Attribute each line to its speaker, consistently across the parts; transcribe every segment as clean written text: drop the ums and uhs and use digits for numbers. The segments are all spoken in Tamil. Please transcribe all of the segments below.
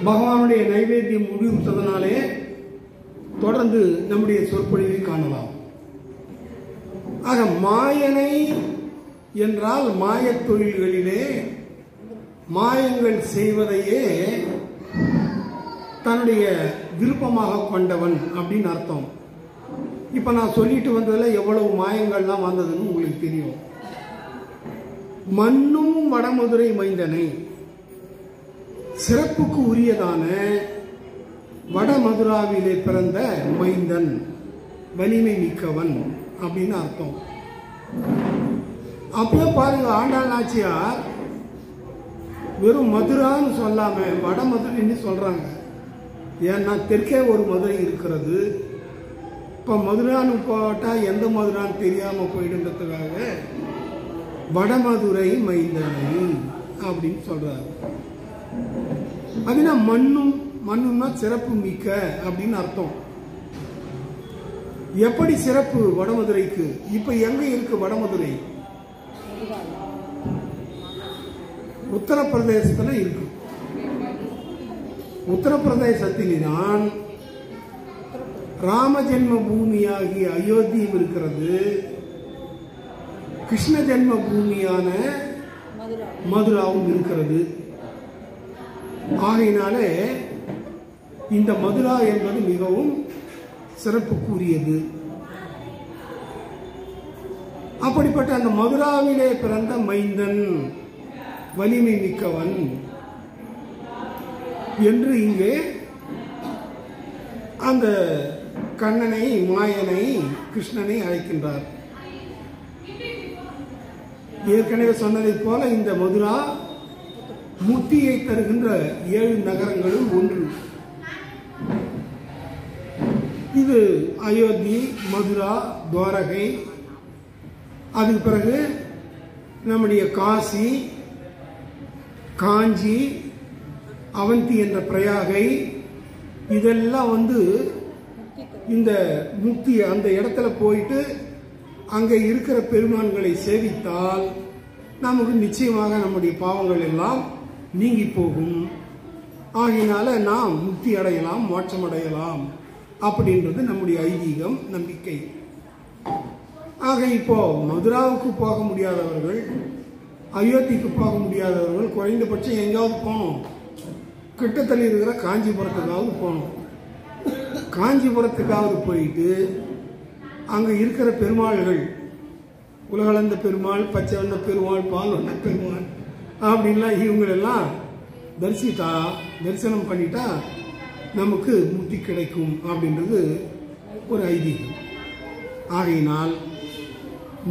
Speaker 1: பகவானுடைய நைவேத்தியம் முடிவுற்றதனாலே தொடர்ந்து நம்முடைய சொற்பொழிவை காணலாம். ஆக மாயனை என்றால் மாயத் தொழில்களிலே மாயங்கள் செய்வதையே தன்னுடைய விருப்பமாக கொண்டவன் அப்படின்னு அர்த்தம். இப்ப நான் சொல்லிட்டு வந்ததில் எவ்வளவு மாயங்கள்லாம் வந்ததுன்னு உங்களுக்கு தெரியும். மண்ணும் வடமதுரை மைந்தனை, சிறப்புக்கு உரியதான வடமதுராவிலே பிறந்த மைந்தன், வலிமை மிக்கவன் அப்படின்னு அர்த்தம். அப்போ பாருங்க, ஆண்டாள் நாச்சியார் வெறும் மதுரான்னு சொல்லாம வடமதுரைன்னு சொல்றாங்க. ஏன்னா தெற்கே ஒரு மதுரை இருக்கிறது. இப்ப மதுரான்னு போட்டா எந்த மதுரான்னு தெரியாம போயிடுன்றதுக்காக வடமதுரை மைந்தனை அப்படின்னு சொல்றாரு. அப்படின்னா மண்ணுன்னா சிறப்பு மிக்க அப்படின்னு அர்த்தம். எப்படி சிறப்பு வடமதுரைக்கு? இப்ப எங்க இருக்கு வடமதுரை? உத்தரப்பிரதேசத்துல இருக்கு. உத்தரப்பிரதேசத்தில்தான் ராம ஜென்ம பூமியாகிய அயோத்தியும் இருக்கிறது. கிருஷ்ண ஜென்ம பூமியான மதுராவும் இருக்கிறது. ஆகையினாலே இந்த மதுரா என்பது மிகவும் சிறப்புக்குரியது. அப்படிப்பட்ட அந்த மதுராவிலே பிறந்த மைந்தன், வலிமை மிக்கவன் என்று இங்கே அந்த கண்ணனை, மாயனை, கிருஷ்ணனை அழைக்கின்றார். ஏற்கனவே சொன்னதை போல இந்த மதுரா முக்தியை தருகின்ற 7 நகரங்களும் ஒன்று. இது அயோத்தி, மதுரா, துவாரகை, அதுக்கு பிறகு நம்முடைய காசி, காஞ்சி, அவந்தி என்ற பிரயாகை, இதெல்லாம் இந்த முக்தி அந்த இடத்துல போயிட்டு அங்கே இருக்கிற பெருமான்களை சேவித்தால் நமக்கு நிச்சயமாக நம்முடைய பாவங்கள் எல்லாம் நீங்கி போகும். ஆகையினால நாம் முக்தி அடையலாம், மோட்சம் அடையலாம் அப்படின்றது நம்முடைய ஐதீகம், நம்பிக்கை. ஆக இப்போ மதுராவுக்கு போக முடியாதவர்கள், அயோத்திக்கு போக முடியாதவர்கள் குறைந்தபட்சம் எங்காவது போகணும். கிட்டத்தில் இருக்கிற காஞ்சிபுரத்துக்காவது போகணும். காஞ்சிபுரத்துக்காவது போயிட்டு அங்கே இருக்கிற பெருமாள்கள், உலகளந்த பெருமாள், பச்சை வண்ண பெருமாள், பால் வண்ண பெருமாள் அப்படின்லாம் இவங்களெல்லாம் தரிசனம் பண்ணிட்டா நமக்கு முக்தி கிடைக்கும் அப்படின்றது ஒரு ஐதீகம். ஆகையினால்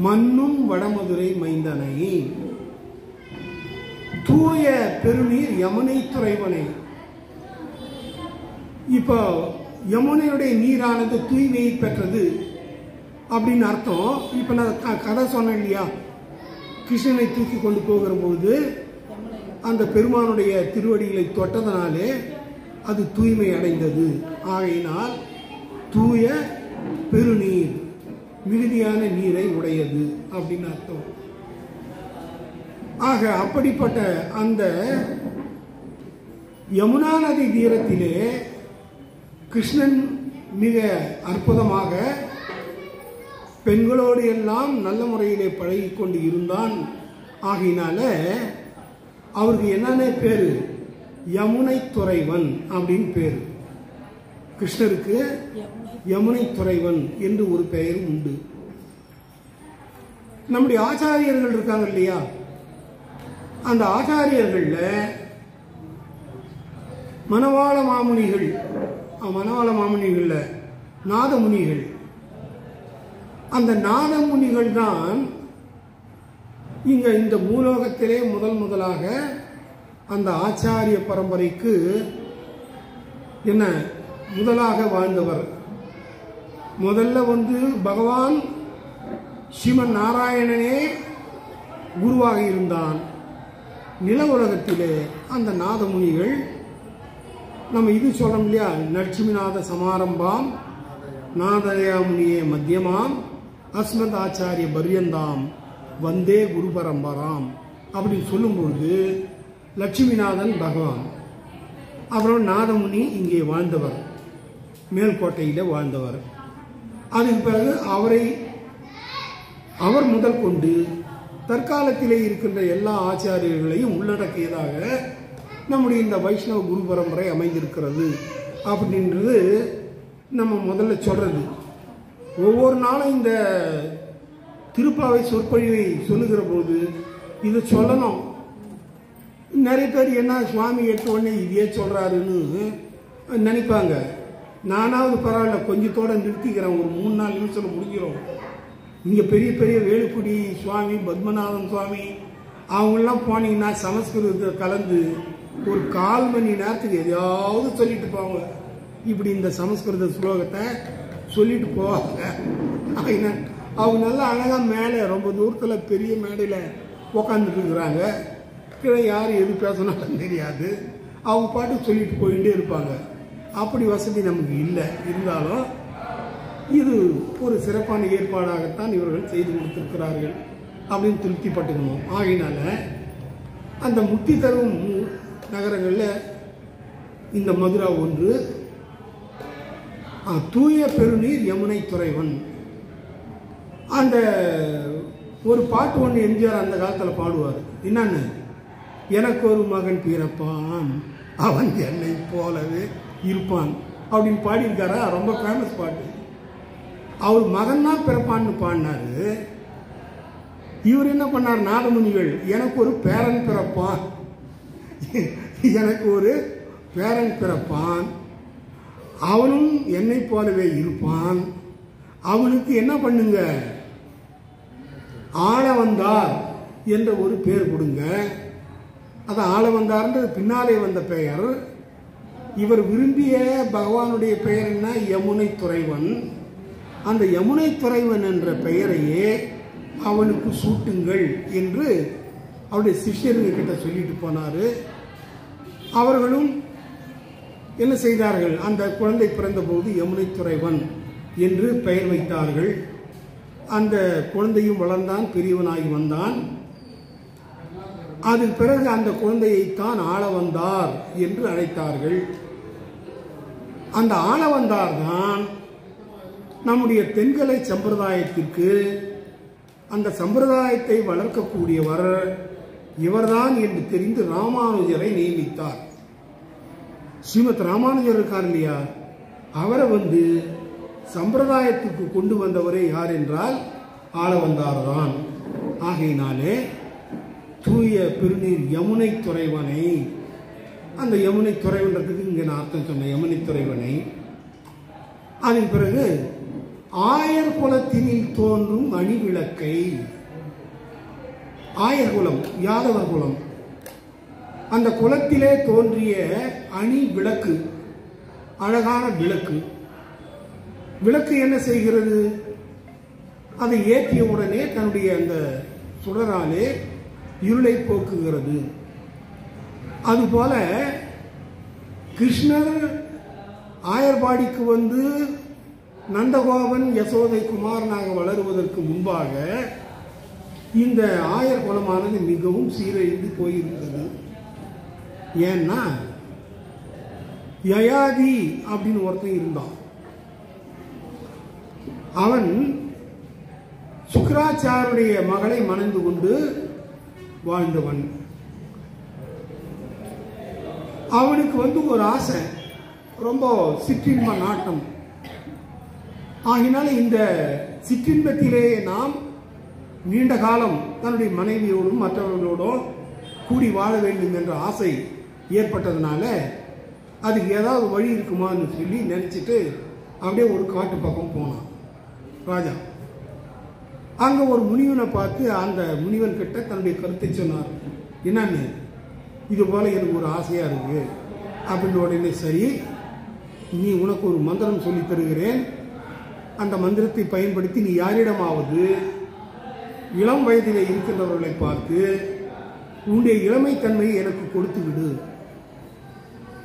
Speaker 1: மண்ணும் வடமதுரை மைந்தனை, தூய பெருநீர் யமுனை துறைவனை. இப்போ யமுனையுடைய நீரானது தூய்மையை பெற்றது அப்படின்னு அர்த்தம். இப்ப நான் கதை சொன்னேன் இல்லையா, கிருஷ்ணனை தூக்கி கொண்டு போகிற போது அந்த பெருமானுடைய திருவடிகளை தொட்டதனாலே அது தூய்மை அடைந்தது. ஆகையினால் தூய பெருநீர், மிகுதியான நீரை உடையது அப்படின்னு அர்த்தம். ஆக அப்படிப்பட்ட அந்த யமுனா நதி தீரத்திலே கிருஷ்ணன் மிக அற்புதமாக பெண்களோடு எல்லாம் நல்ல முறையிலே பழகி கொண்டு இருந்தான். ஆகையினால அவருக்கு என்னென்ன பேரு? யமுனை துறைவன் அப்படின்னு பேரு. கிருஷ்ணருக்கு யமுனை துறைவன் என்று ஒரு பெயரும் உண்டு. நம்முடைய ஆச்சாரியர்கள் இருக்காங்க இல்லையா, அந்த ஆச்சாரியர்கள்ல மணவாள மாமுனிகள்ல நாதமுனிகள், அந்த நாதமுனிகள் தான் இந்த பூலோகத்திலே முதலாக அந்த ஆச்சாரிய பரம்பரைக்கு முதலாக வாழ்ந்தவர். முதல்ல பகவான் ஸ்ரீமன் நாராயணனே குருவாக இருந்தான். நில உலகத்திலே அந்த நாதமுனிகள், நம்ம இது சொல்றோம் இல்லையா, லட்சுமிநாத சமாரம்பாம் நாதயாமுனியே மத்தியமாம் அஸ்மத் ஆச்சாரிய பர்யந்தாம் வந்தே குரு பரம்பராம் அப்படின்னு சொல்லும்பொழுது லட்சுமிநாதன் பகவான், அப்புறம் நாதமுனி இங்கே வாழ்ந்தவர், மேல்கோட்டையில் வாழ்ந்தவர். அதுக்கு பிறகு அவர் முதல் கொண்டு தற்காலத்திலே இருக்கின்ற எல்லா ஆச்சாரியர்களையும் உள்ளடக்கியதாக நம்முடைய இந்த வைஷ்ணவ குரு பரம்பரை அமைந்திருக்கிறது அப்படின்றது நம்ம முதல்ல சொல்றது. ஒவ்வொரு நாளும் இந்த திருப்பாவை சொற்பொழிவை சொல்லுகிற போது இதை சொல்லணும். நிறைய பேர் என்ன சுவாமி எடுத்த உடனே இதையே சொல்றாருன்னு நினைப்பாங்க. நானாவது பரவாயில்ல, கொஞ்சத்தோட நிறுத்திக்கிறேன், ஒரு 3-4 நிமிஷத்துல முடிஞ்சிடும். இங்கே பெரிய பெரிய வேலுக்குடி சுவாமி, பத்மநாதன் சுவாமி அவங்களாம் போனீங்கன்னா சமஸ்கிருதத்தை கலந்து ஒரு 1/4 மணி நேரத்துக்கு எதையாவது சொல்லிட்டு போவாங்க. இப்படி இந்த சமஸ்கிருத ஸ்லோகத்தை சொல்லிட்டு போவாங்க. அவங்க நல்லா அழகாக மேலே ரொம்ப தூரத்தில் பெரிய மேடையில் உக்காந்துட்டு இருக்கிறாங்க. கீழே யார் எது பேசணும்னு தெரியாது, அவங்க பாட்டு சொல்லிட்டு போயிட்டே இருப்பாங்க. அப்படி வசதி நமக்கு இல்லை. இருந்தாலும் இது ஒரு சிறப்பான ஏற்பாடாகத்தான் இவர்கள் செய்து கொடுத்திருக்கிறார்கள் அப்படின்னு திருப்திப்பட்டுக்கணும். ஆகையினால அந்த முக்தி தரும் நகரங்களில் இந்த மதுரா ஒன்று. தூய பெருநீர் யமுனை துறைவன், அந்த ஒரு பாட்டு ஒன்று எம்ஜிஆர் அந்த காலத்தில் பாடுவார். என்னன்னு, எனக்கு ஒரு மகன் பிறப்பான், அவன் என்னை போலவே இருப்பான் அப்படின்னு பாடியிருக்காரா. ரொம்ப ஃபேமஸ் பாட்டு. அவர் மகன் தான் பிறப்பான்னு பாடினாரு. இவர் என்ன பண்ணார், நாதமுனிகள், எனக்கு ஒரு பேரன் பிறப்பான், எனக்கு ஒரு பேரன் பிறப்பான், அவனும் என்னை போலவே இருப்பான், அவனுக்கு என்ன பண்ணுங்க, ஆளவந்தார் என்ற ஒரு பேர் கொடுங்க. அது ஆளவந்தார்ன்றது பின்னாலே வந்த பெயர். இவர் விரும்பிய பகவானுடைய பெயர் என்ன, யமுனை துறைவன். அந்த யமுனை துறைவன் என்ற பெயரையே அவனுக்கு சூட்டுங்கள் என்று அவருடைய சிஷ்யர்கள் கிட்ட சொல்லிட்டு போனாரு. அவர்களும் என்ன செய்தார்கள், அந்த குழந்தை பிறந்த போது யமுனை துறைவன் என்று பெயர் வைத்தார்கள். அந்த குழந்தையும் வளர்ந்தான், பெரியவனாகி வந்தான். அதன் பிறகு அந்த குழந்தையைத்தான் ஆளவந்தார் என்று அழைத்தார்கள். அந்த ஆளவந்தார் தான் நம்முடைய தென்கலை சம்பிரதாயத்திற்கு அந்த சம்பிரதாயத்தை வளர்க்கக்கூடியவர் இவர்தான் என்று தெரிந்து ராமானுஜரை நியமித்தார். ஸ்ரீமத் ராமானுஜர் இருக்கார் இல்லையா, அவரை சம்பிரதாயத்துக்கு கொண்டு வந்தவரே யார் என்றால் ஆளவந்தார் தான். ஆகையினாலே தூய பெருநீர் யமுனை துறைவனை, அந்த யமுனை துறைவன்றதுக்கு இங்கே நான் அர்த்தம் சொன்னேன், யமுனை துறைவனை. அதன் பிறகு ஆயர் குலத்தினில் தோன்றும் அணிவிளக்கை, ஆயர் குலம் யாதவர் குலம், அந்த குலத்திலே தோன்றிய அணி விளக்கு, அழகான விளக்கு. விளக்கு என்ன செய்கிறது, அதை ஏற்றிய உடனே தன்னுடைய அந்த சுடராலே இருளை போக்குகிறது. அதுபோல கிருஷ்ணர் ஆயர்பாடிக்கு நந்தகோபன் யசோதை குமாரனாக வளருவதற்கு முன்பாக இந்த ஆயர் குலமானது மிகவும் சீரழிந்து போயிருந்தது. ஏன்னா யயாதி அப்படின்னு ஒருத்தன் இருந்தான். அவன் சுக்கராச்சாருடைய மகளை மணந்து கொண்டு வாழ்ந்தவன். அவனுக்கு ஒரு ஆசை, ரொம்ப சிற்றின்ப நாட்டம். ஆகினால இந்த சிற்றின்பத்திலே நாம் நீண்ட காலம் தன்னுடைய மனைவியோடும் மற்றவர்களோடும் கூடி வாழ வேண்டும் என்ற ஆசை ஏற்பட்டதுனால அதுக்கு ஏதாவது வழி இருக்குமான்னு சொல்லி நினைச்சிட்டு அப்படியே ஒரு காட்டு பக்கம் போனான் ராஜா. அங்க ஒரு முனிவனை பார்த்து அந்த முனிவன் கிட்ட தன்னுடைய கருத்தை சொன்னார். என்னன்னு, இது போல எனக்கு ஒரு ஆசையா இருக்கு அப்படின்னு. உடனே சரி, நீ உனக்கு ஒரு மந்திரம் சொல்லி தருகிறேன், அந்த மந்திரத்தை பயன்படுத்தி நீ யாரிடமாவது இளம் வயதிலே இருக்கின்றவர்களை பார்த்து உன்னுடைய இளமைத்தன்மையை எனக்கு கொடுத்து விடு,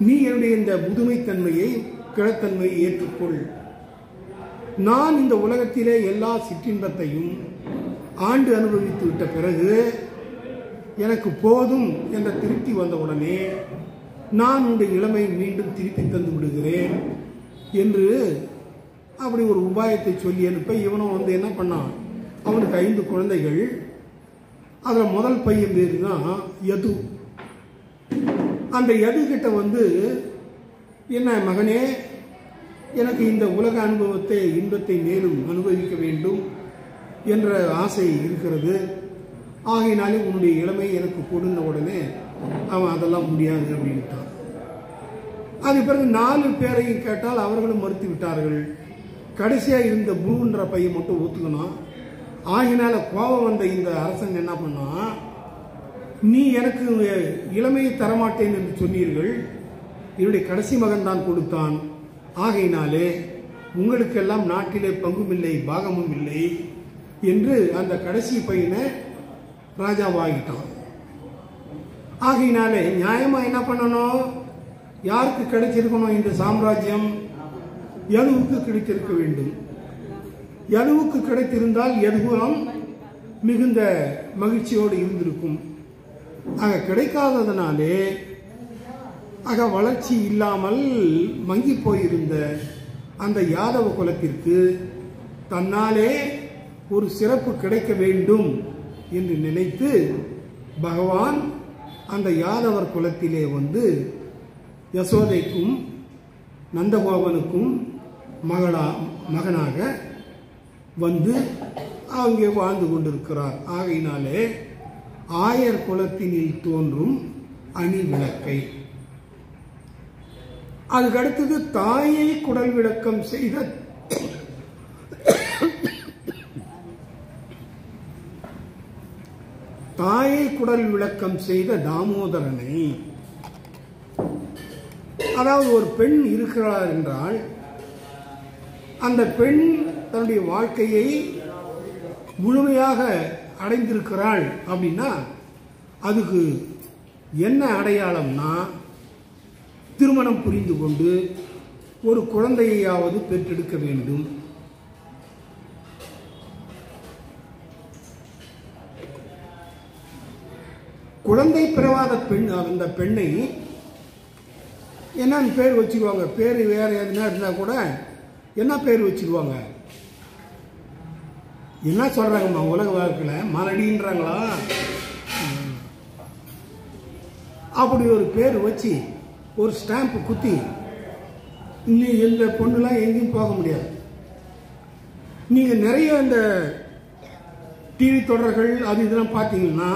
Speaker 1: நீ என்னுடைய இந்த முதுமைத்தன்மையை கிழத்தன்மையை ஏற்றுக்கொள், நான் இந்த உலகத்திலே எல்லா சிற்றின்பத்தையும் ஆண்டு அனுபவித்து விட்ட பிறகு எனக்கு போதும் என்ற திருப்தி வந்தவுடனே நான் உன்னுடைய இளமை மீண்டும் திருப்பி தந்து விடுகிறேன் என்று அப்படி ஒரு உபாயத்தை சொல்லி அனுப்ப இவனும் வந்து என்ன பண்ணான், அவனுக்கு 5 குழந்தைகள். அதில் முதல் பையன் பேரு தான் யது. அந்த யது கிட்ட வந்து, என்ன மகனே, எனக்கு இந்த உலக அனுபவத்தை இன்பத்தை மேலும் அனுபவிக்க வேண்டும் என்ற ஆசை இருக்கிறது, ஆகையினாலே உன்னுடைய இளமை எனக்கு கொடுந்த உடனே அவன் அதெல்லாம் முடியாது அப்படின்ட்டான். அது பிறகு 4 பேரையும் கேட்டால் அவர்களும் மறுத்து விட்டார்கள். கடைசியாக இருந்த புருன்ற பையன் மட்டும் ஒத்துக்கணும். ஆகினால கோபம் வந்த இந்த அரசன் என்ன பண்ணா, நீ எனக்கு இளமையை தரமாட்டேன் என்று சொன்னீர்கள், என்னுடைய கடைசி மகன் தான் கொடுத்தான், ஆகையினாலே உங்களுக்கெல்லாம் நாட்டிலே பங்கும் இல்லை பாகமும் இல்லை என்று அந்த கடைசி பையனை ராஜாவாகிட்டான். ஆகையினாலே நியாயமா என்ன பண்ணணும், யாருக்கு கிடைச்சிருக்கணும் இந்த சாம்ராஜ்யம்? யதுவுக்கு கிடைத்திருக்க வேண்டும். யதுவுக்கு கிடைத்திருந்தால் யதுகுலம் மிகுந்த மகிழ்ச்சியோடு இருந்திருக்கும். ஆக கிடைக்காததனாலே வளர்ச்சி இல்லாமல் மங்கி போயிருந்த அந்த யாதவ குலத்திற்கு தன்னாலே ஒரு சிறப்பு கிடைக்க வேண்டும் என்று நினைத்து பகவான் அந்த யாதவர் குலத்திலே வந்து யசோதைக்கும் நந்தகோபனுக்கும் மகனாக வந்து அங்கே வாழ்ந்து கொண்டிருக்கிறார். ஆகையினாலே ஆயர் குலத்தினில் தோன்றும் அணி விளக்கை. அதுக்கடுத்தது தாயை குடல் விளக்கம் செய்த தாயை குடல் விளக்கம் செய்த தாமோதரனை. அதாவது ஒரு பெண் இருக்கிறார் என்றால் அந்த பெண் தன்னுடைய வாழ்க்கையை முழுமையாக அடைந்திருக்கிறாள் அப்படின்னா அதுக்கு என்ன அடையாளம்னா, திருமணம் புரிந்து கொண்டு ஒரு குழந்தையாவது பெற்றெடுக்க வேண்டும். குழந்தை பெறாத பெண் அந்த பெண்ணை என்னன்னு பேர் வச்சுக்குவாங்க. பேர் வேற எதுனா இருந்தா கூட என்ன பேர் வச்சுக்குவாங்க? என்ன சொல்றாங்கம்மா உலக வாழ்க்கையில் மலடின்றாங்களா? அப்படி ஒரு பேர் வச்சு ஒரு ஸ்டாம்ப் குத்தி இன்னும் இந்த பொண்ணுலாம் எங்கேயும் போக முடியாது. நீங்க நிறைய இந்த டிவி தொடர்கள் அது இதெல்லாம் பார்த்தீங்கன்னா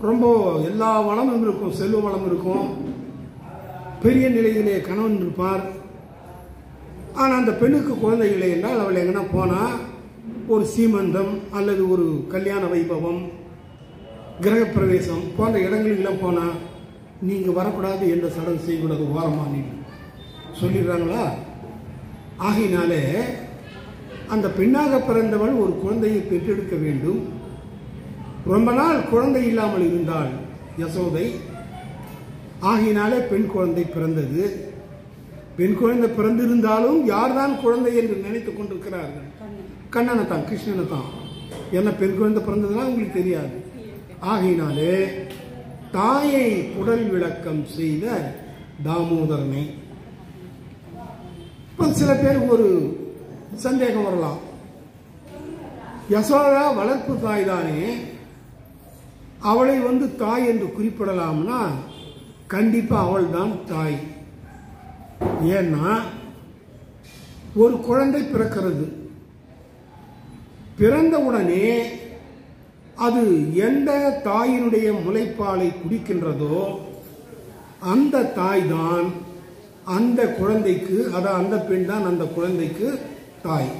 Speaker 1: ரொம்ப எல்லா வளமும் இருக்கும், செல்வ வளம் இருக்கும், பெரிய நிலையிலே கணவன் இருப்பார். ஆனால் அந்த பெண்ணுக்கு குழந்தை இல்லை என்றால் அவள் எங்கன்னா போனால் ஒரு சீமந்தம் அல்லது ஒரு கல்யாண வைபவம், கிரகப்பிரவேசம் போன்ற இடங்களுக்கெல்லாம் போனால் நீங்கள் வரக்கூடாது, எந்த சடங்கு செய்யக்கூடாது, ஓரமா நீ சொல்லிடுறாங்களா? ஆகையினாலே அந்த பெண்ணாக பிறந்தவள் ஒரு குழந்தையை பெற்றெடுக்க வேண்டும். ரொம்ப நாள் குழந்தை இல்லாமல் இருந்தாள் யசோதை. ஆகையினாலே பெண் குழந்தை பிறந்தது. பெண் குழந்தை பிறந்திருந்தாலும் யார்தான் குழந்தை என்று நினைத்துக் கொண்டிருக்கிறார்கள்? கண்ணனை தான், கிருஷ்ணனை தான். ஏன்னா பெண் குழந்தை பிறந்ததுன்னா உங்களுக்கு தெரியாது. ஆகையினாலே தாயை குடல் விளக்கம் செய்த தாமோதரனை. இப்போ சில பேருக்கு ஒரு சந்தேகம் வரலாம், யசோதா வளர்ப்பு தாய் தானே, அவளை வந்து தாய் என்று குறிப்பிடலாம்னா கண்டிப்பா அவள் தான் தாய். ஏன்னா ஒரு குழந்தை பிறக்கிறது, பிறந்தவுடனே அது எந்த தாயினுடைய முலைப்பாலை குடிக்கின்றதோ அந்த தாய் தான் அந்த குழந்தைக்கு, அதான் அந்த பெண் தான் அந்த குழந்தைக்கு தாய்.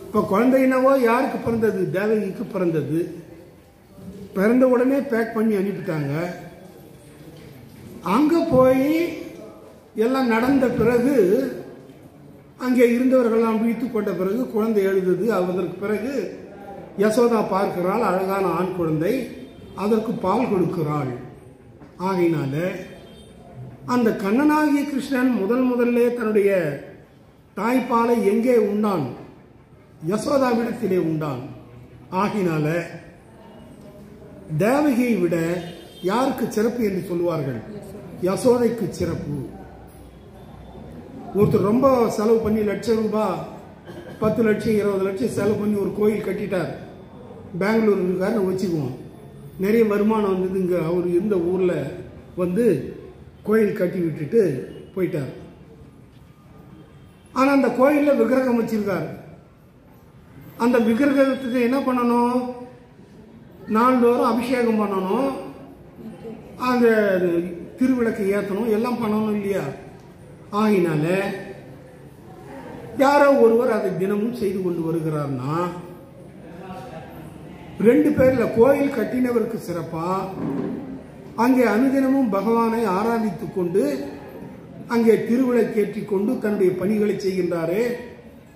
Speaker 1: இப்ப குழந்தை என்னவோ யாருக்கு பிறந்தது? தேவகிக்கு பிறந்தது. பிறந்த உடனே பேக் பண்ணி அனுப்பிட்டாங்க. அங்க போய் எல்லாம் நடந்த பிறகு அங்கே இருந்தவர்களெல்லாம் வீழ்த்து கொண்ட பிறகு குழந்தை எழுதுது. அதற்கு பிறகு யசோதா பார்க்கிறாள், அழகான ஆண் குழந்தை, அதற்கு பால் கொடுக்கிறாள். ஆகையினால அந்த கண்ணனாகிய கிருஷ்ணன் முதல்ல தன்னுடைய தாய்ப்பாலை எங்கே உண்டான்? யசோதாவிடத்திலே உண்டான். ஆகினால தேவகியை விட யாருக்கு சிறப்பு என்று சொல்லுவார்கள்? யசோதைக்கு சிறப்பு. ஒருத்தர் ரொம்ப செலவு பண்ணி லட்சம் ரூபாய், 10 லட்சம் 20 லட்சம் செலவு பண்ணி ஒரு கோயில் கட்டிட்டார். பெங்களூர் இருக்காருன்னு வச்சுக்குவோம். நிறைய வருமானம் வந்தது. இங்கே அவர் இருந்த ஊரில் வந்து கோயில் கட்டி விட்டுட்டு போயிட்டார். ஆனால் அந்த கோயிலில் விக்கிரகம் வச்சிருக்கார். அந்த விக்கிரகத்துக்கு என்ன பண்ணணும்? நாள்தோறும் அபிஷேகம் பண்ணணும், அந்த திருவிளக்கு ஏற்றணும், எல்லாம் பண்ணணும் இல்லையா? ஆகினால யாரோ ஒருவர் அதை தினமும் செய்து கொண்டு வருகிறார்னா 2 பேர்ல கோயில் கட்டினவருக்கு சிறப்பா, அங்கே அனுதினமும் பகவானை ஆராதித்துக் கொண்டு அங்கே திருவிளக்கேற்றி கொண்டு தன்னுடைய பணிகளை செய்கின்றாரே,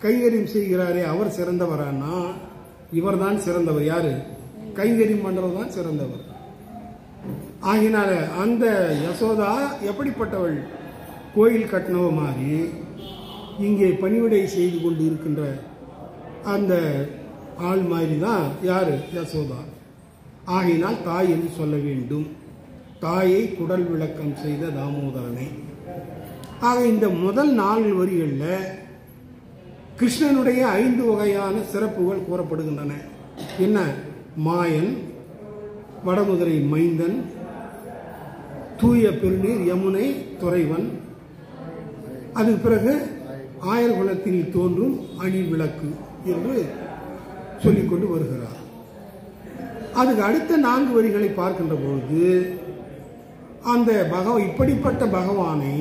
Speaker 1: கைங்கரியம் செய்கிறாரே, அவர் சிறந்தவரானா? இவர் தான் சிறந்தவர். யாரு? கைங்கரியம் பண்றவர் தான் சிறந்தவர். ஆகினால அந்த யசோதா எப்படிப்பட்டவள்? கோயில் கட்டினவ மாதிரி இங்கே பணிவிடை செய்து கொண்டு இருக்கின்ற அந்த ஆள் மாதிரி தான் யாரு? யசோதா. ஆகினால் தாய் என்று சொல்ல வேண்டும். தாயை குடல் விளக்கம் செய்த தாமோதரனை. ஆக இந்த முதல் 4 வரிகளில் கிருஷ்ணனுடைய 5 வகையான சிறப்புகள் கூறப்படுகின்றன. என்ன? மாயன், வடமுதிரை மைந்தன், தூய பெருநீர் யமுனை துறைவன், அதுக்கு பிறகு ஆயர்குலத்தில் தோன்றும் அணி விளக்கு என்று சொல்லிக்கொண்டு வருகிறார். அதுக்கு அடுத்த 4 வரிகளை பார்க்கின்ற பொழுது அந்த இப்படிப்பட்ட பகவானை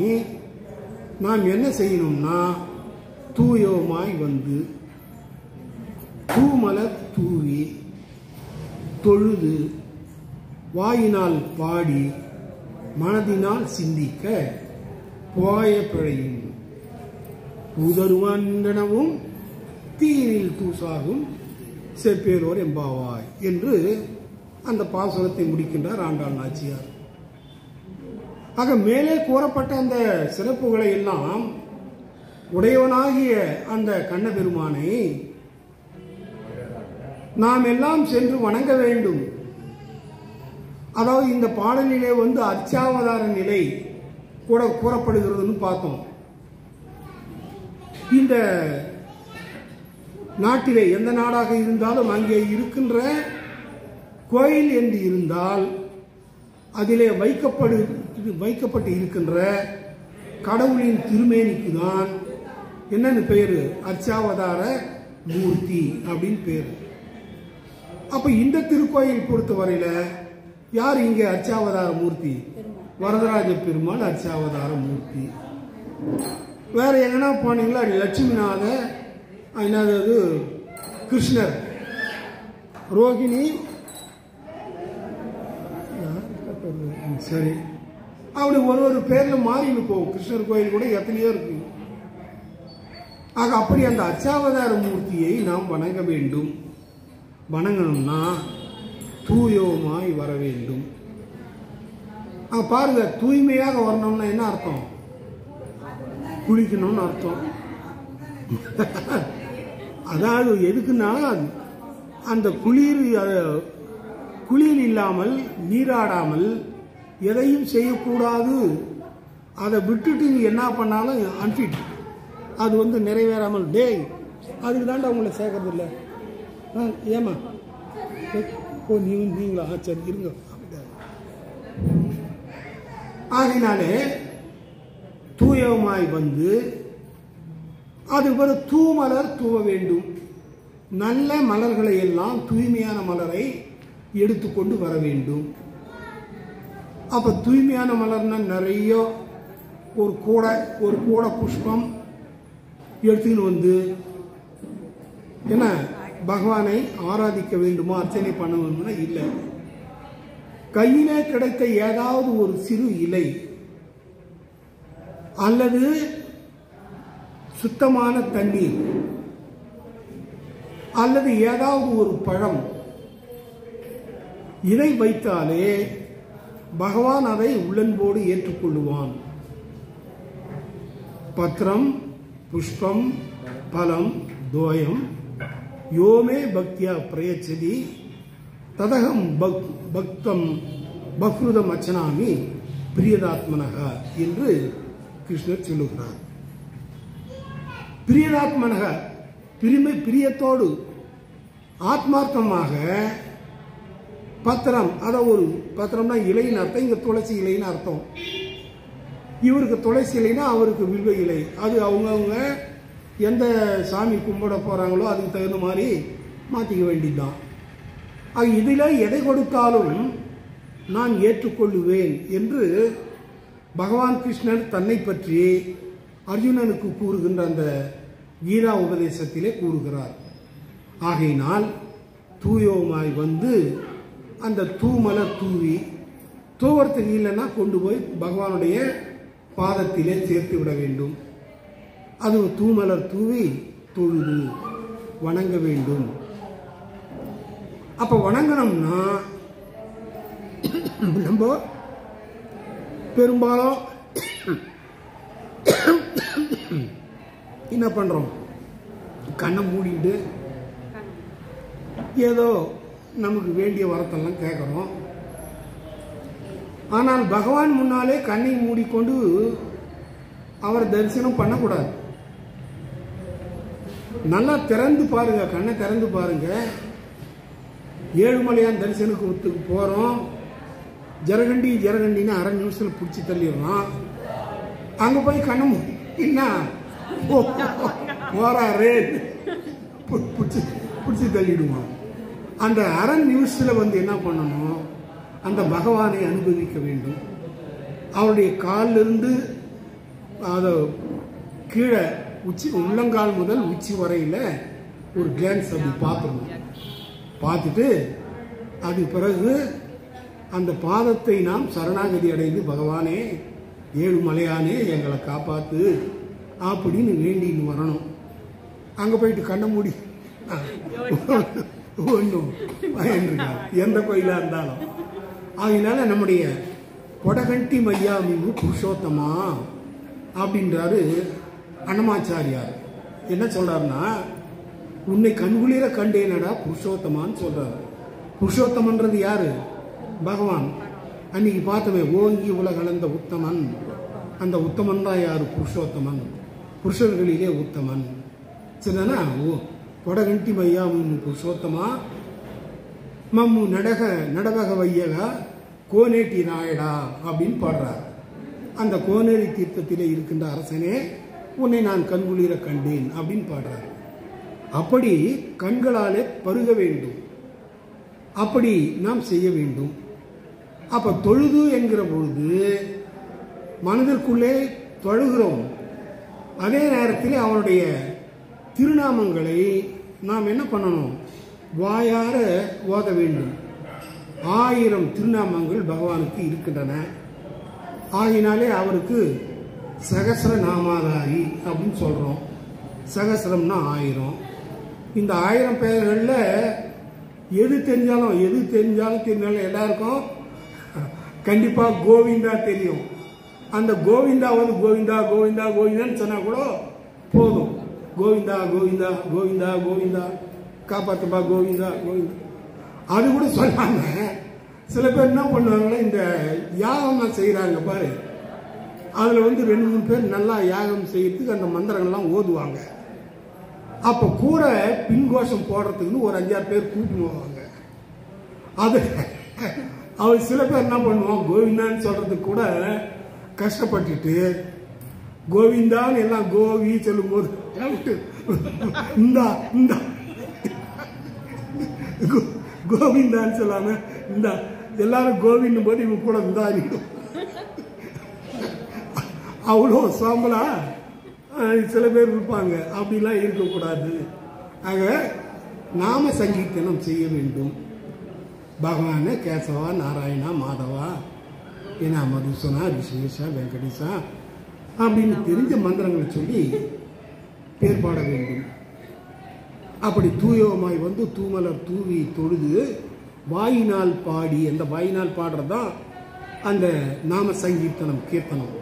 Speaker 1: நாம் என்ன செய்யணும்னா, தூயோமாய் வந்து தூமலர் தூவி தொழுது வாயினால் பாடி மனதினால் சிந்திக்க போய பிழையும் உதருவன்றனவும் தீனில் தூசாகும் செப்பேரோர் எம்பாவாய் என்று அந்த பாசுரத்தை முடிக்கின்றார் ஆண்டாள் நாச்சியார். ஆக மேலே கூறப்பட்ட அந்த சிறப்புகளை எல்லாம் உடையவனாகிய அந்த கண்ணபெருமானை நாம் எல்லாம் சென்று வணங்க வேண்டும். அதாவது இந்த பாடலிலே வந்து அர்ச்சாவதார நிலை கூட கூறப்படுகிறதுன்னு பார்த்தோம். இந்த நாட்டிலே எந்த நாடாக இருந்தாலும் அங்கே இருக்கின்ற கோயில் என்று இருந்தால் அதிலே வைக்கப்பட்டு இருக்கின்ற கடவுளின் திருமேனிக்கு தான் என்னன்னு பேரு? அர்ச்சாவதார மூர்த்தி அப்படின்னு பேரு. அப்ப இந்த திருக்கோயில் பொறுத்தவரையில யார் இங்கே அர்ச்சாவதார மூர்த்தி? வரதராஜ பெருமாள் அர்ச்சாவதார மூர்த்தி. வேற எங்கன்னா போனீங்களா? லட்சுமிநாத, என்னது கிருஷ்ணர், ரோகிணி, சரி, அப்படி ஒரு பேர்ல மாறின்னு போகும். கிருஷ்ணர் கோயில் கூட எத்தனையோ இருக்கு. ஆக அப்படி அந்த அர்ச்சாவதார மூர்த்தியை நாம் வணங்க வேண்டும். வணங்கணும்னா தூயோமாய் வர வேண்டும். பாருங்க, தூய்மையாக வரணும்னா என்ன அர்த்தம்? குளிக்கணும்னு அர்த்தம். அதாவது எதுக்குன்னா, அந்த குளிர் இல்லாமல் நீராடாமல் எதையும் செய்யக்கூடாது. அதை விட்டுட்டு நீ என்ன பண்ணாலும் அன்ஃபிட், அது வந்து நிறைவேறாமல், டேய் அதுக்கு தாண்டா உங்களை சேர்க்கறது இல்லை. ஏமா ஓ நீங்களா? சரி இருங்க. ஆகினாலே தூயமாய் வந்து அதுக்கு பிறகு தூமலர் தூவ வேண்டும். நல்ல மலர்களை எல்லாம், தூய்மையான மலரை எடுத்துக்கொண்டு வர வேண்டும். அப்ப தூய்மையான மலர்னா நிறைய ஒரு கூட புஷ்பம் எடுத்துன்னு வந்து என்ன பகவானை ஆராதிக்க வேண்டுமா, அர்ச்சனை பண்ண வேண்டுமா? இல்லை. கையிலே கிடைத்த ஏதாவது ஒரு சிறு இலை அல்லது சுத்தமான தண்ணீர் அல்லது ஏதாவது ஒரு பழம், இதை வைத்தாலே பகவான் அதை உள்ளன்போடு ஏற்றுக்கொள்ளுவான். பத்திரம் புஷ்பம் பலம் தோயம் யோமே பக்தியா பிரயச்சதி ததகம் பக்தம் பக்ருதம் அச்சனாமி பிரியதாத்மனக என்று கிருஷ்ணர் சொல்லுகிறார். பிரியதாத்மனக பிரியத்தோடு ஆத்மார்த்தமாக பத்திரம், அத ஒரு பத்திரம்னா இலைன்னு அர்த்தம், இங்க துளசி இலைன்னு அர்த்தம். இவருக்கு துளசி இலைன்னா அவருக்கு வில்வ இலை. அது அவங்கவுங்க எந்த சாமி கும்பிட போறாங்களோ அதுக்கு தகுந்த மாதிரி மாற்றிக்க வேண்டியதுதான். இதில் எதை கொடுத்தாலும் நான் ஏற்றுக்கொள்ளுவேன் என்று பகவான் கிருஷ்ணன் தன்னை பற்றி அர்ஜுனனுக்கு கூறுகின்ற அந்த கீதா உபதேசத்திலே கூறுகிறார். ஆகையினால் தூயோமாய் வந்து அந்த தூமலர் தூவி, தூவறதுக்கு இல்லைன்னா கொண்டு போய் பகவானுடைய பாதத்திலே சேர்த்து விட வேண்டும். அது தூமலர் தூவி தொழுது வணங்க வேண்டும். அப்ப வணங்கணும்னா நம்ம பெரும்பாலும் என்ன பண்றோம், கண்ணை மூடிட்டு ஏதோ நமக்கு வேண்டிய வரத்தெல்லாம் கேட்கிறோம். ஆனால் பகவான் முன்னாலே கண்ணை மூடிக்கொண்டு அவர் தரிசனம் பண்ணக்கூடாது. நல்லா திறந்து பாருங்க, கண்ணை திறந்து பாருங்க. ஏழுமலையான் தரிசனத்துக்கு போறோம், ஜரகண்டின்னு அரை நிமிஷத்துல பிடிச்சி தள்ளிடுறோம். அங்க போய் கண்ணை என்ன போறாரு பிடிச்சி தள்ளிடுவோம். அந்த அரை நிமிஷத்துல வந்து என்ன பண்ணணும், அந்த பகவானை அனுபவிக்க வேண்டும். அவருடைய காலிலிருந்து அதை கீழே உச்சி உள்ளங்கால் முதல் உச்சி வரையில ஒரு கிளான்ஸ் அப்படி பார்த்துடணும். பார்த்துட்டு அது பிறகு அந்த பாதத்தை நாம் சரணாகதி அடைந்து பகவானே ஏழுமலையானே எங்களை காப்பாத்து அப்படின்னு வேண்டின்னு வரணும். அங்க போயிட்டு கண்ண மூடி ஒன்றும் பயன்றிருக்காது, எந்த கோயிலா இருந்தாலும். அதனால நம்முடைய கொடகண்டி மையாமிகு புருஷோத்தமா அப்படின்றாரு அன்னமாச்சாரியார். என்ன சொல்றாருன்னா, உன்னை கண்குளிர கண்டேனடா புருஷோத்தமான்னு சொல்றாரு. புருஷோத்தமன்றது யாரு? பகவான். அன்னைக்கு பார்த்தவே ஓங்கி உலகளந்த உத்தமன், அந்த உத்தமன் தான் யாரு? புருஷோத்தமன், புருஷர்களிலே உத்தமன். சரிதானா? கொடகண்டி மையாமிகு புருஷோத்தமா மம்மு நடவக வையக கோனேட்டி நாயடா அப்படின்னு பாடுறார். அந்த கோனேரி தீர்த்தத்திலே இருக்கின்ற அரசனே உன்னை நான் கண்குளிர கண்டேன் அப்படின்னு பாடுறார். அப்படி கண்களாலே பருக வேண்டும், அப்படி நாம் செய்ய வேண்டும். அப்ப தொழுது என்கிற பொழுது மனதிற்குள்ளே தொழுகிறோம். அதே நேரத்தில் அவனுடைய திருநாமங்களை நாம் என்ன பண்ணணும், வாயார ஓத வேண்டும். 1000 திருநாமங்கள் பகவானுக்கு இருக்கின்றன. ஆகினாலே அவருக்கு சகஸ்ர நாமாதாரி அப்படின்னு சொல்றோம். சகஸ்ரம்னா 1000. இந்த 1000 பெயர்கள்ல எது தெரிஞ்சாலும் எல்லாருக்கும் கண்டிப்பா கோவிந்தா தெரியும். அந்த கோவிந்தா வந்து கோவிந்தா கோவிந்தா கோவிந்தான்னு சொன்னா கூட போதும். கோவிந்தா கோவிந்தா கோவிந்தா கோவிந்தா காப்பாத்துப்பா கோவிந்தா கோவிந்தா அது கூட சொல்லாம சில பேர் என்ன பண்ணுவாங்களே, இந்த யாகம் செய்யறாங்க பாரு, அதுல வந்து 2-3 பேர் நல்லா யாகம் செய்யறதுக்கு அந்த மந்திரங்கள்லாம் ஓதுவாங்க. அப்ப கூட பின்கோஷம் போடுறதுக்குன்னு ஒரு 5-6 பேர் கூப்பிடுவாங்க. அது அவர் சில பேர் என்ன பண்ணுவான், கோவிந்தான்னு சொல்றதுக்கு கூட கஷ்டப்பட்டுட்டு கோவிந்தான்னு எல்லாம் கோவி சொல்லும் போது இந்தா இந்தா கோவிந்தான்னு சொல்லாம இந்த எல்லாரும் கோவிந்தும் போது இவங்க கூட இந்தா அவ்வளோ சாம்பலா சில பேர் இருப்பாங்க. அப்படிலாம் இருக்கக்கூடாது. ஆக நாம சங்கீர்த்தனம் செய்ய வேண்டும். பகவான கேசவா நாராயணா மாதவா ஏன்னா மதுசனா விசேஷா வெங்கடேசா அப்படின்னு தெரிஞ்ச மந்திரங்களை சொல்லி பேர் பாட வேண்டும். அப்படி தூயோமாய் வந்து தூமலர் தூவி தொழுது வாயினால் பாடி, அந்த வாயினால் பாடுறதுதான் அந்த நாம சங்கீர்த்தனம் கீர்த்தனம்.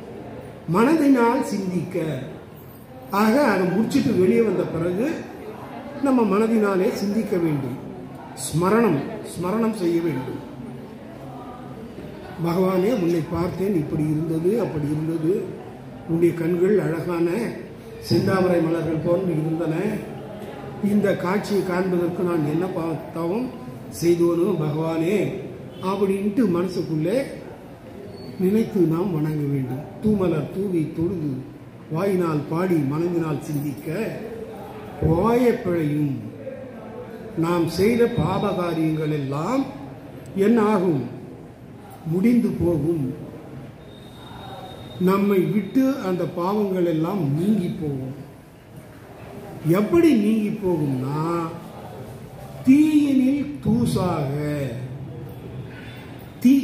Speaker 1: மனதினால் சிந்திக்க, ஆக அதை முடிச்சுட்டு வெளியே வந்த பிறகு நம்ம மனதினாலே சிந்திக்க வேண்டும். ஸ்மரணம் ஸ்மரணம் செய்ய வேண்டும். பகவானே, உன்னை பார்த்தேன், இப்படி இருந்தது, அப்படி இருந்தது, உன்னுடைய கண்கள் அழகான செந்தாமரை மலர்கள் போன்று இருந்தன, இந்த காட்சியை காண்பதற்கு நான் என்ன பார்த்தவும் செய்தோனும் பகவானே அப்படின்ட்டு மனசுக்குள்ளே நினைத்து நாம் வணங்க வேண்டும். தூமலர் தூவி தொழுது வாயினால் பாடி மனதினால் சிந்திக்க போய பிழையும். நாம் செய்த பாப காரியங்கள் எல்லாம் என்ன ஆகும்? முடிந்து போகும். நம்மை விட்டு அந்த பாவங்கள் எல்லாம் நீங்கி போகும். எப்படி நீங்கி போகும்னா, தீயினில் தூசாக. தீ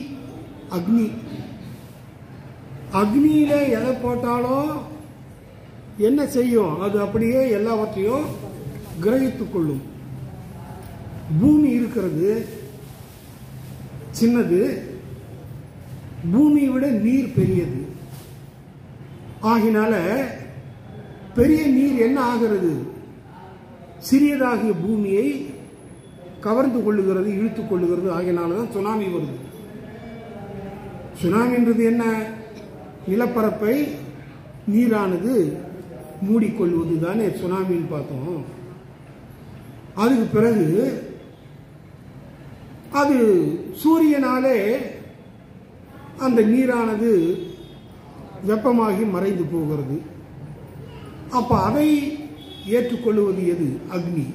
Speaker 1: அக்னி, அக்னியில எதை போட்டாலும் என்ன செய்யும்? அது அப்படியே எல்லாவற்றையும் கிரகித்துக் கொள்ளும். பூமி இருக்கிறது சின்னது, பூமியை விட நீர் பெரியது. ஆகினால பெரிய நீர் என்ன ஆகிறது? சிறியதாகிய பூமியை கவர்ந்து கொள்ளுகிறது, இழுத்துக் கொள்ளுகிறது. ஆகினால்தான் சுனாமி வருது. சுனாமின்றது என்ன? நிலப்பரப்பை நீரானது மூடிக்கொள்வது தானே சுனாமின்னு பார்த்தோம். அதுக்கு பிறகு அது சூரியனாலே அந்த நீரானது வெப்பமாகி மறைந்து போகிறது. அப்ப அதை ஏற்றுக்கொள்வது எது? அக்னி.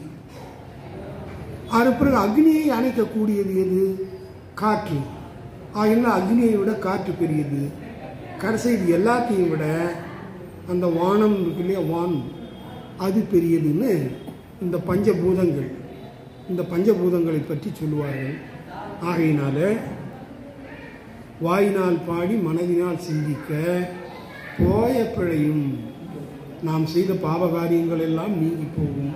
Speaker 1: அது பிறகு அக்னியை அணைக்கக்கூடியது எது? காற்று. ஆகினால் அக்னியை விட காற்று பெரியது. கடைசி இது எல்லாத்தையும் விட அந்த வானம் இருக்கு இல்லையா, வானம், அது பெரியதுன்னு இந்த பஞ்சபூதங்கள், இந்த பஞ்சபூதங்களை பற்றி சொல்லுவார்கள். ஆகையினால வாயினால் பாடி மனதினால் சிந்திக்க போய பிழையும். நாம் செய்த பாவகாரியங்கள் எல்லாம் நீங்கி போகும்.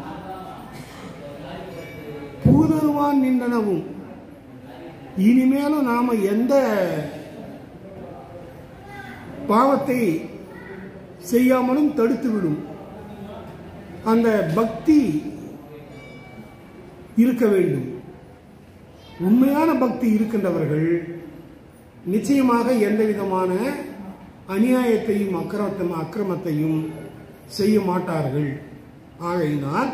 Speaker 1: பூதருவான் நின்றனவும். இனிமேலும் நாம எந்த பாவத்தை செய்யாமலும் தடுத்துவிடும். அந்த பக்தி இருக்க வேண்டும். உண்மையான பக்தி இருக்கின்றவர்கள் நிச்சயமாக எந்த விதமான அநியாயத்தையும் அக்கிரமத்தையும் செய்ய மாட்டார்கள். ஆகையினால்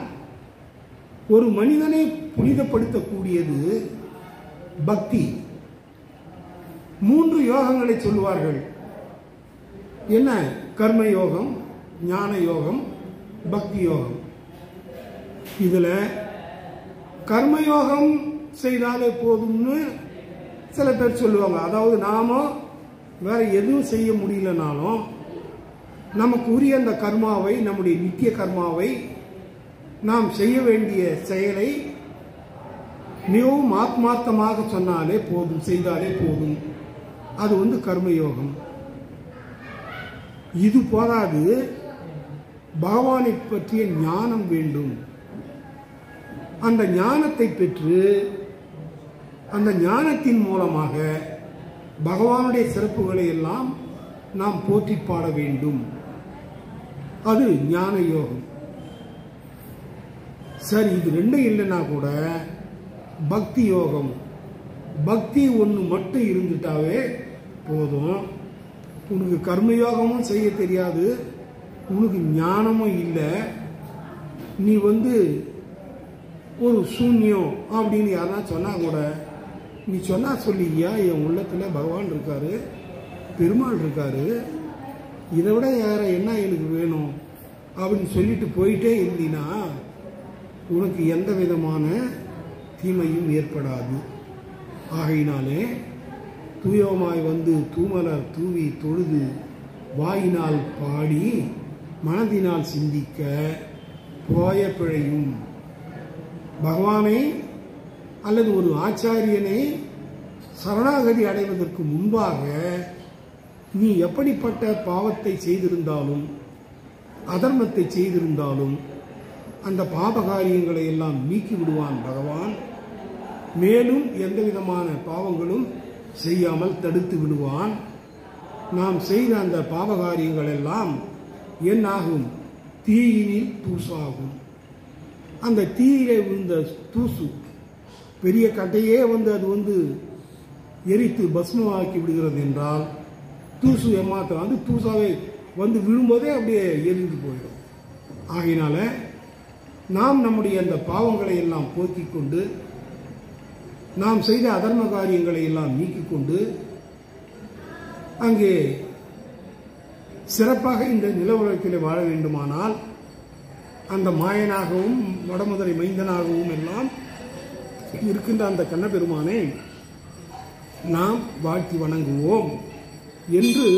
Speaker 1: ஒரு மனிதனை புனிதப்படுத்தக்கூடியது பக்தி. 3 யோகங்களை சொல்லுவார்கள். என்ன? கர்ம யோகம், ஞான யோகம், பக்தி யோகம். இதுல கர்மயோகம் செய்தாலே போதும்னு சில பேர் சொல்லுவாங்க. அதாவது நாம வேற எதுவும் செய்ய முடியலனாலும் நமக்கு உரிய அந்த கர்மாவை, நம்முடைய நித்திய கர்மாவை, நாம் செய்ய வேண்டிய செயலை மிகவும் ஆத்மார்த்தமாக சொன்னாலே போதும், செய்தாலே போதும். அது கர்மயோகம். இது போதாது, பகவானை பற்றிய ஞானம் வேண்டும். அந்த ஞானத்தை பெற்று அந்த ஞானத்தின் மூலமாக பகவானுடைய சிறப்புகளை எல்லாம் நாம் போற்றி பாட வேண்டும். அது ஞான யோகம். சரி, இது ரெண்டும் இல்லைன்னா கூட பக்தி யோகம். பக்தி ஒன்று மட்டும் இருந்துட்டாவே போதும். உனக்கு கர்மயோகமும் செய்ய தெரியாது, உனக்கு ஞானமும் இல்லை, நீ ஒரு சூன்யம் அப்படின்னு யாரா சொன்னா கூட நீ சொன்னா சொல்லியா, என் உள்ளத்துல பகவான் இருக்காரு, பெருமாள் இருக்காரு, இதை விட வேற என்ன எனக்கு வேணும் அப்படின்னு சொல்லிட்டு போயிட்டே இருந்தீனா உனக்கு எந்த விதமான தீமையும் ஏற்படாது. ஆகையினாலே தூயமாய் தூமலர் தூவி தொழுது வாயினால் பாடி மனதினால் சிந்திக்க போய பிழையும். பகவானை அல்லது ஒரு ஆச்சாரியனை சரணாகதி அடைவதற்கு முன்பாக நீ எப்படிப்பட்ட பாவத்தை செய்திருந்தாலும், அதர்மத்தை செய்திருந்தாலும் அந்த பாபகாரியங்களை எல்லாம் நீக்கி விடுவான் பகவான். மேலும் எந்த விதமான பாவங்களும் செய்யாமல் தடுத்து விடுவான். நாம் செய்த அந்த பாவகாரியங்கள் எல்லாம் என்னாகும்? தீயினில் தூசாகும். அந்த தீயிலே விழுந்த தூசு பெரிய கட்டையே அது எரித்து பஸ்மமாக்கி விடுகிறது என்றால் தூசு ஏமாத்திரம் அது தூசாவே விழும்போதே அப்படியே எரிந்து போயிடும். ஆகையினால நாம் நம்முடைய அந்த பாவங்களை எல்லாம் போக்கிக் கொண்டு நாம் செய்த அதர்ம காரியங்களை எல்லாம் நீக்கிக் கொண்டு அங்கே சிறப்பாக இந்த நில உலகத்தில் வாழ வேண்டுமானால் அந்த மாயனாகவும் வடமதுரை மைந்தனாகவும் எல்லாம் இருக்கின்ற அந்த கண்ணபெருமானை நாம் வாழ்த்தி வணங்குவோம் என்று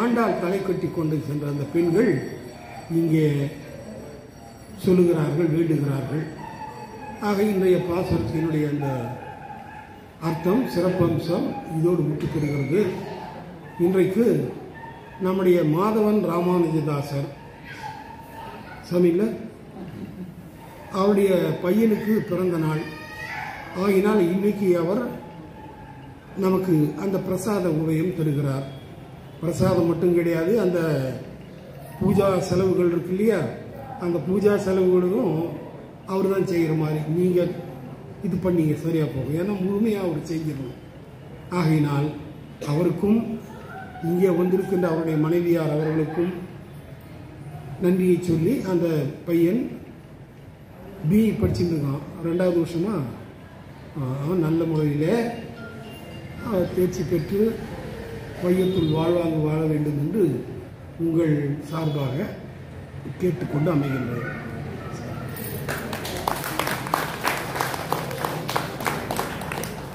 Speaker 1: ஆண்டாள் தலை கட்டி கொண்டு சென்ற அந்த பெண்கள் இங்கே சொல்லுகிறார்கள், வேண்டுகிறார்கள். ஆக இன்றைய பாசுரத்தினுடைய அந்த அர்த்தம் சிறப்பம்சம் இதோடு முற்றுப்பெறுகிறது. இன்றைக்கு நம்முடைய மாதவன் ராமானுஜதாசர் சமையல அவருடைய பையனுக்கு பிறந்த நாள் ஆகினால் இன்னைக்கு அவர் நமக்கு அந்த பிரசாத உபயம் தருகிறார். பிரசாதம் மட்டும் கிடையாது, அந்த பூஜா செலவுகள் இருக்கு இல்லையா, அந்த பூஜா செலவுகளும் அவர் தான் செய்கிற மாதிரி நீங்கள் இது பண்ணீங்க சரியா போகும். ஏன்னா முழுமையாக அவர் செஞ்சிடணும். ஆகையினால் அவருக்கும் இங்கே வந்திருக்கின்ற அவருடைய மனைவியார் அவர்களுக்கும் நன்றியை சொல்லி அந்த பையன் பிஇ படிச்சுட்டு இருக்கான், 2வது வருஷமா. அவன் நல்ல முறையில் தேர்ச்சி பெற்று வையத்துள் வாழ்வாங்க வாழ வேண்டும் என்று உங்கள் சார்பாக கேட்டுக்கொண்டு அமைகின்றது.